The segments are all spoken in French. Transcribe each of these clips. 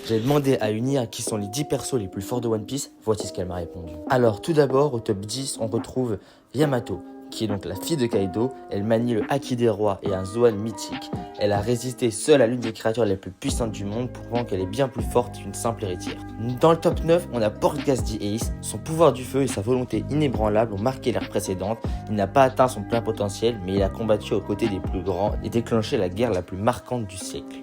J'ai demandé à Unia qui sont les 10 persos les plus forts de One Piece, voici ce qu'elle m'a répondu. Alors tout d'abord, au top 10, on retrouve Yamato, qui est donc la fille de Kaido. Elle manie le Haki des rois et un Zoan mythique. Elle a résisté seule à l'une des créatures les plus puissantes du monde, prouvant qu'elle est bien plus forte qu'une simple héritière. Dans le top 9, on a Portgas the Ace. Son pouvoir du feu et sa volonté inébranlable ont marqué l'ère précédente. Il n'a pas atteint son plein potentiel, mais il a combattu aux côtés des plus grands et déclenché la guerre la plus marquante du siècle.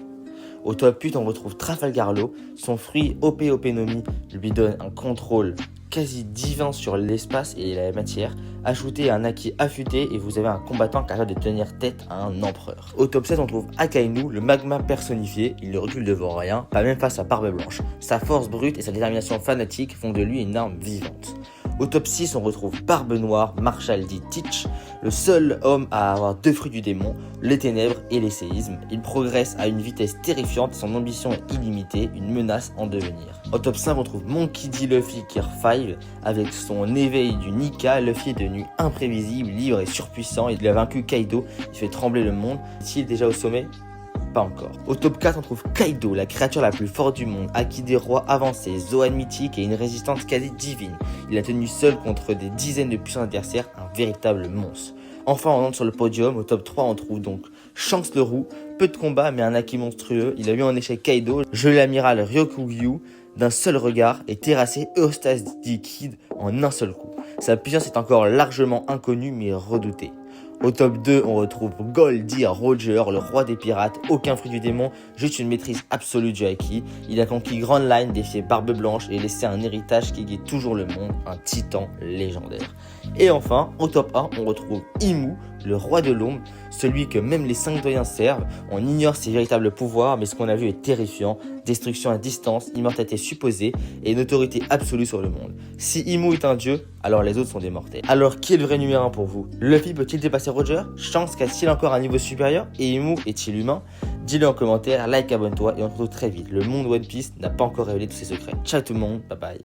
Au top 8, on retrouve Trafalgar Law. Son fruit OP Nomi lui donne un contrôle quasi divin sur l'espace et la matière. Ajoutez un Haki affûté et vous avez un combattant capable de tenir tête à un empereur. Au top 7, on trouve Akainu, le magma personnifié. Il ne recule devant rien, pas même face à Barbe Blanche. Sa force brute et sa détermination fanatique font de lui une arme vivante. Au top 6, on retrouve Barbe Noire, Marshall dit Teach, le seul homme à avoir 2 fruits du démon, les ténèbres et les séismes. Il progresse à une vitesse terrifiante, son ambition est illimitée, une menace en devenir. Au top 5, on trouve Monkey D. Luffy Gear 5, avec son éveil du Nika. Luffy est devenu imprévisible, libre et surpuissant, il a vaincu Kaido, il fait trembler le monde. S'il est déjà au sommet, pas encore. Au top 4, on trouve Kaido, la créature la plus forte du monde, Haki des rois avancé, Zoan mythique et une résistance quasi divine. Il a tenu seul contre des dizaines de puissants adversaires, un véritable monstre. Enfin, on entre sur le podium. Au top 3, on trouve donc Shanks le roux, peu de combats mais un Haki monstrueux. Il a eu en échec Kaido, gelé l'amiral Ryokugyu d'un seul regard et terrassé Eustace D. Kid en un seul coup. Sa puissance est encore largement inconnue mais redoutée. Au top 2, on retrouve Goldie Roger, le roi des pirates, aucun fruit du démon, juste une maîtrise absolue du Haki. Il a conquis Grand Line, défié Barbe Blanche et laissé un héritage qui guide toujours le monde, un titan légendaire. Et enfin, au top 1, on retrouve Imu, le roi de l'ombre, celui que même les 5 doyens servent. On ignore ses véritables pouvoirs, mais ce qu'on a vu est terrifiant. Destruction à distance, immortalité supposée et une autorité absolue sur le monde. Si Imu est un dieu, alors les autres sont des mortels. Alors qui est le vrai numéro 1 pour vous? Luffy peut-il dépasser Roger? Shanks a-t-il encore un niveau supérieur? Et Imu est-il humain? Dis-le en commentaire, like, abonne-toi et on se retrouve très vite. Le monde One Piece n'a pas encore révélé tous ses secrets. Ciao tout le monde, bye bye.